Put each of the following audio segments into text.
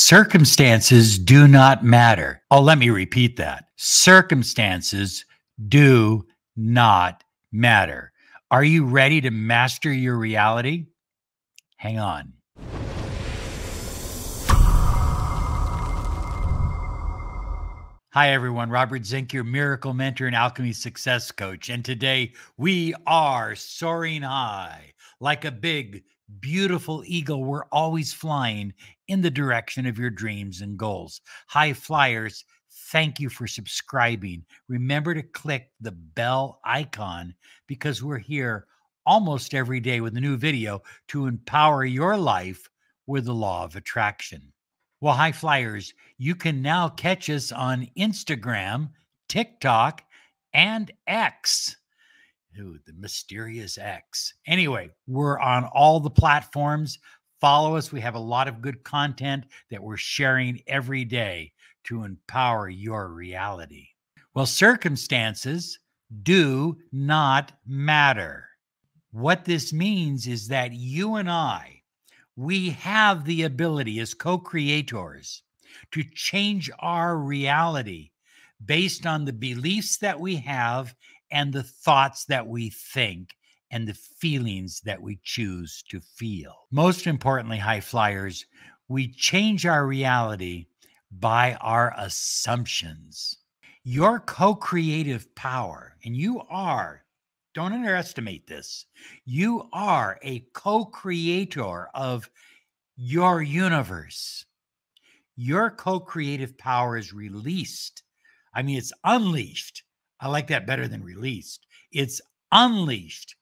Circumstances do not matter. Oh, let me repeat that. Circumstances do not matter. Are you ready to master your reality? Hang on. Hi, everyone. Robert Zink, your miracle mentor and alchemy success coach. And today we are soaring high like a big, beautiful eagle. We're always flying in the direction of your dreams and goals. High flyers, thank you for subscribing. Remember to click the bell icon because we're here almost every day with a new video to empower your life with the law of attraction. Well, high flyers, you can now catch us on Instagram, TikTok, and X. Ooh, the mysterious X. Anyway, we're on all the platforms. Follow us. We have a lot of good content that we're sharing every day to empower your reality. Well, circumstances do not matter. What this means is that you and we have the ability as co-creators to change our reality based on the beliefs that we have and the thoughts that we think and the feelings that we choose to feel. Most importantly, high flyers, we change our reality by our assumptions. Your co-creative power, and don't underestimate this. You are a co-creator of your universe. Your co-creative power is released. I mean, it's unleashed. I like that better than released. It's unleashed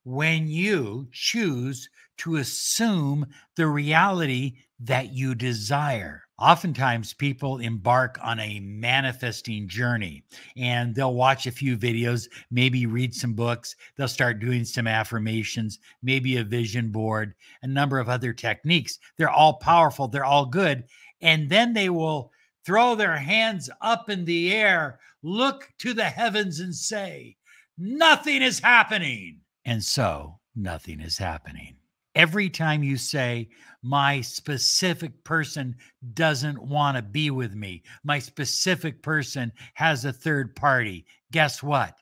when you choose to assume the reality that you desire. Oftentimes, people embark on a manifesting journey and they'll watch a few videos, maybe read some books. They'll start doing some affirmations, maybe a vision board, a number of other techniques. They're all powerful. They're all good. And then they will throw their hands up in the air, look to the heavens and say, nothing is happening. And so nothing is happening. Every time you say, my specific person doesn't want to be with me, my specific person has a third party, guess what?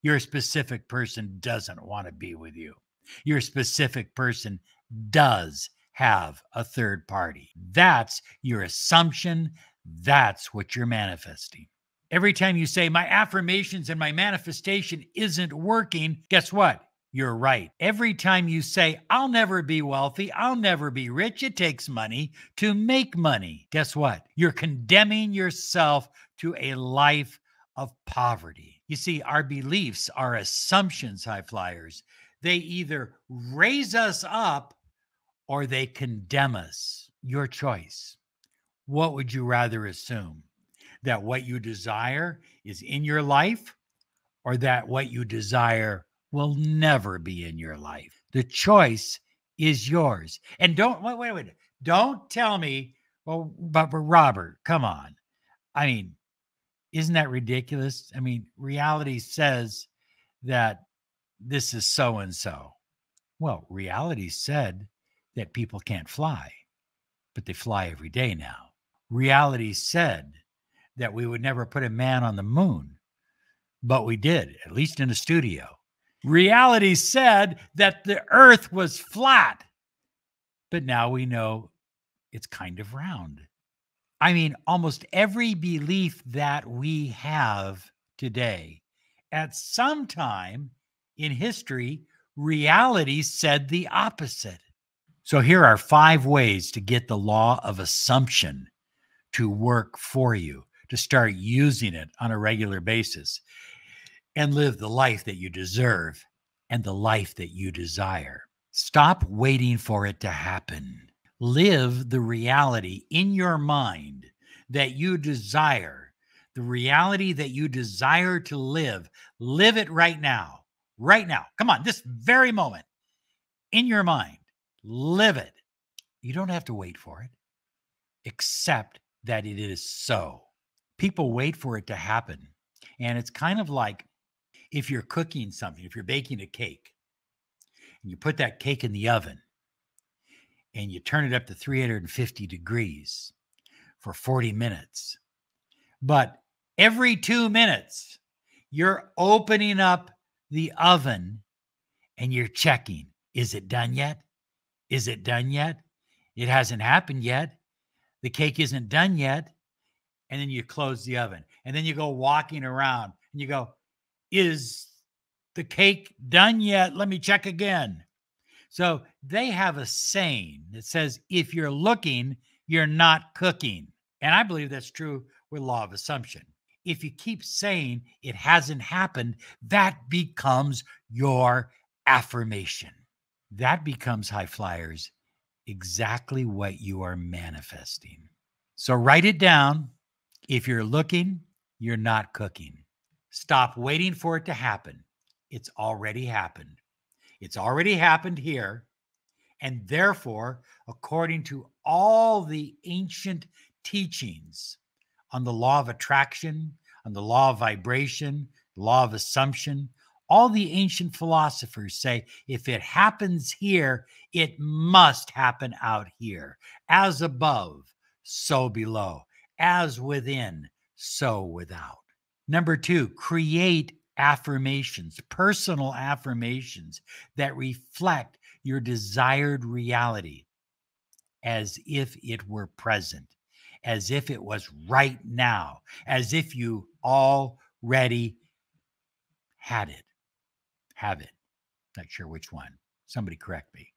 Your specific person doesn't want to be with you. Your specific person does have a third party. That's your assumption. That's what you're manifesting. Every time you say, my affirmations and my manifestation isn't working, guess what? You're right. Every time you say, I'll never be wealthy, I'll never be rich, it takes money to make money. Guess what? You're condemning yourself to a life of poverty. You see, our beliefs, our assumptions, high flyers, they either raise us up or they condemn us. Your choice. What would you rather assume? That what you desire is in your life or that what you desire will never be in your life? The choice is yours. And wait. Don't tell me, well, but Robert, come on. I mean, isn't that ridiculous? I mean, reality says that this is so-and-so. Well, reality said that people can't fly, but they fly every day now. Reality said that we would never put a man on the moon, but we did, at least in a studio. Reality said that the earth was flat, but now we know it's kind of round. I mean, almost every belief that we have today, at some time in history, reality said the opposite. So here are 5 ways to get the law of assumption to work for you, to start using it on a regular basis and live the life that you deserve and the life that you desire. Stop waiting for it to happen. Live the reality in your mind that you desire, the reality that you desire to live. Live it right now. Right now. Come on, this very moment. In your mind. Live it. You don't have to wait for it. Accept that it is so. People wait for it to happen. And it's kind of like if you're cooking something, if you're baking a cake, and you put that cake in the oven, and you turn it up to 350 degrees for 40 minutes. But every 2 minutes, you're opening up the oven and you're checking, is it done yet? Is it done yet? It hasn't happened yet. The cake isn't done yet. And then you close the oven. And then you go walking around and you go, is the cake done yet? Let me check again. So they have a saying that says, if you're looking, you're not cooking. And I believe that's true with law of assumption. If you keep saying it hasn't happened, that becomes your affirmation. That becomes, high flyers, exactly what you are manifesting. So write it down. If you're looking, you're not cooking. Stop waiting for it to happen. It's already happened. It's already happened here. And therefore, according to all the ancient teachings on the law of attraction, on the law of vibration, law of assumption, all the ancient philosophers say, if it happens here, it must happen out here. As above, so below. As within, so without. Number 2, create affirmations, personal affirmations that reflect your desired reality as if it were present, as if it was right now, as if you already had it, have it. Not sure which one. Somebody correct me.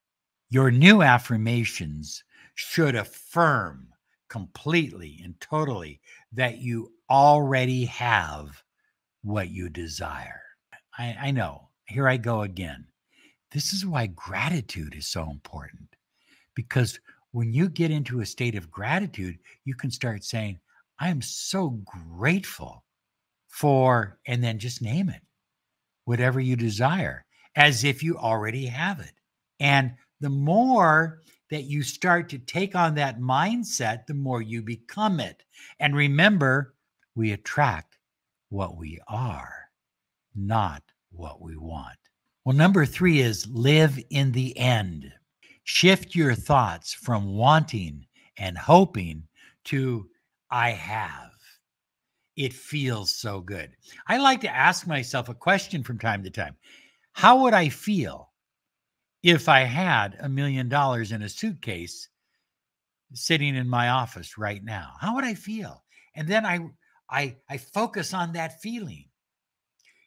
Your new affirmations should affirm completely and totally that you already have what you desire. I know. Here I go again. This is why gratitude is so important, because when you get into a state of gratitude, you can start saying, I am so grateful for, and then just name it, whatever you desire, as if you already have it. And the more that you start to take on that mindset, the more you become it. And remember, we attract what we are, not what we want. Well, number 3 is live in the end. Shift your thoughts from wanting and hoping to I have. It feels so good. I like to ask myself a question from time to time. How would I feel if I had $1 million in a suitcase sitting in my office right now? How would I feel? And then I focus on that feeling.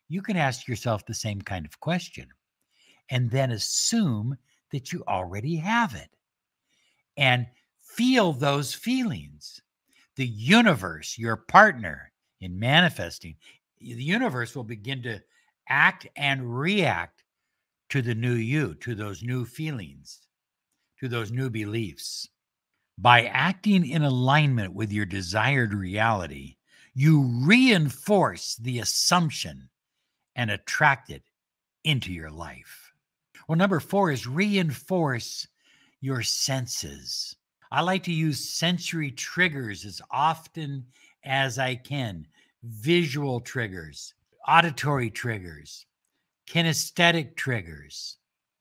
You can ask yourself the same kind of question and then assume that you already have it and feel those feelings. The universe, your partner in manifesting, the universe will begin to act and react to the new you, to those new feelings, to those new beliefs. By acting in alignment with your desired reality, you reinforce the assumption and attract it into your life. Well, number 4 is reinforce your senses. I like to use sensory triggers as often as I can. Visual triggers, auditory triggers, kinesthetic triggers.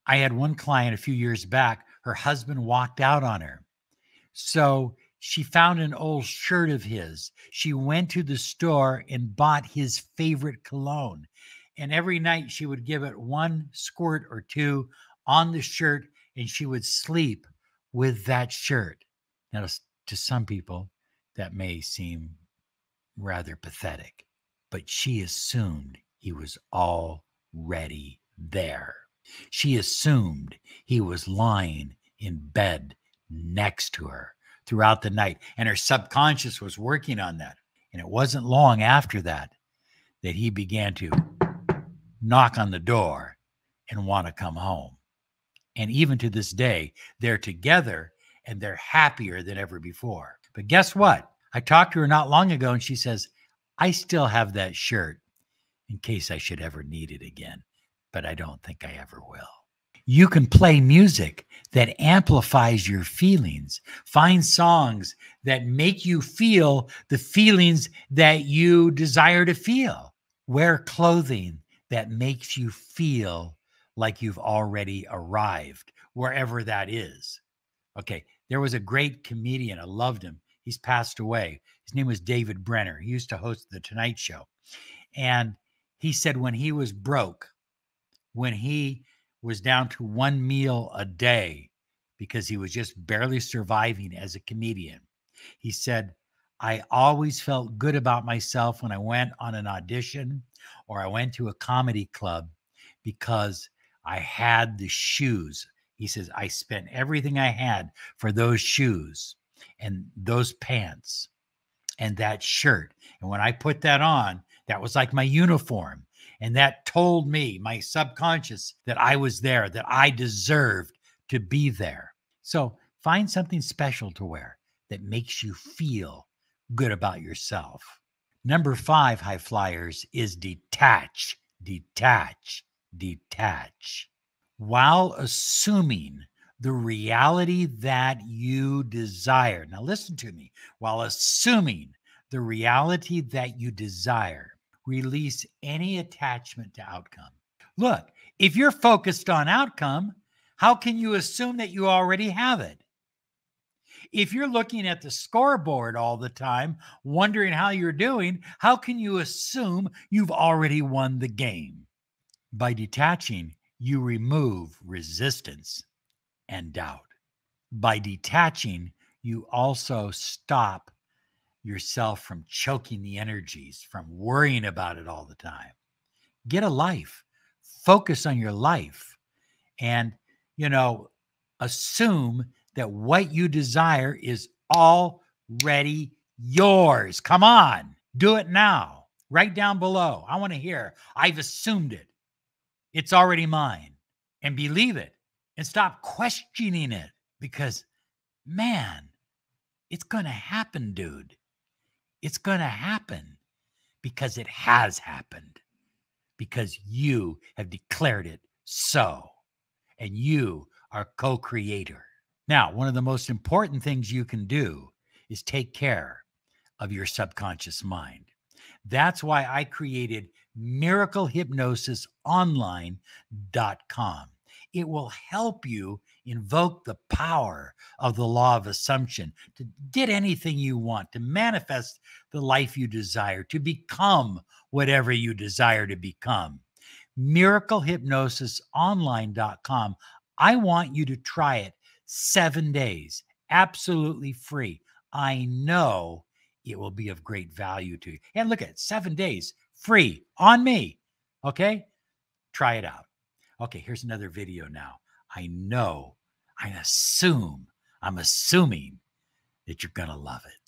I had one client a few years back, her husband walked out on her. So she found an old shirt of his. She went to the store and bought his favorite cologne. And every night she would give it 1 squirt or 2 on the shirt, and she would sleep with that shirt. Now, to some people, that may seem rather pathetic, but she assumed he was already there. She assumed he was lying in bed next to her throughout the night, and her subconscious was working on that. And it wasn't long after that he began to knock on the door and want to come home. And even to this day, they're together and they're happier than ever before. But guess what? I talked to her not long ago and she says, I still have that shirt in case I should ever need it again, but I don't think I ever will. You can play music that amplifies your feelings. Find songs that make you feel the feelings that you desire to feel. Wear clothing that makes you feel like you've already arrived, wherever that is. Okay. There was a great comedian. I loved him. He's passed away. His name was David Brenner. He used to host The Tonight Show. And he said when he was broke, when he was down to one meal a day because he was just barely surviving as a comedian, he said, I always felt good about myself when I went on an audition or I went to a comedy club because I had the shoes. He says, I spent everything I had for those shoes and those pants and that shirt. And when I put that on, that was like my uniform. And that told me, my subconscious, that I was there, that I deserved to be there. So find something special to wear that makes you feel good about yourself. Number 5, high flyers, is detach, detach, detach. While assuming the reality that you desire. Now, listen to me. While assuming the reality that you desire, release any attachment to outcome. Look, if you're focused on outcome, how can you assume that you already have it? If you're looking at the scoreboard all the time, wondering how you're doing, how can you assume you've already won the game? By detaching, you remove resistance and doubt. By detaching, you also stop yourself from choking the energies, from worrying about it all the time. Get a life. Focus on your life. And, assume that what you desire is already yours. Come on, do it now. Right down below. I want to hear, I've assumed it. It's already mine. And believe it and stop questioning it because, man, it's going to happen, dude. It's going to happen because it has happened, because you have declared it so, and you are co-creator. Now, one of the most important things you can do is take care of your subconscious mind. That's why I created miraclehypnosisonline.com. It will help you invoke the power of the law of assumption to get anything you want, to manifest the life you desire, to become whatever you desire to become. Miraclehypnosisonline.com. I want you to try it 7 days, absolutely free. I know it will be of great value to you. And look at it, 7 days free on me. Okay? Try it out. Okay, here's another video now. I'm assuming that you're going to love it.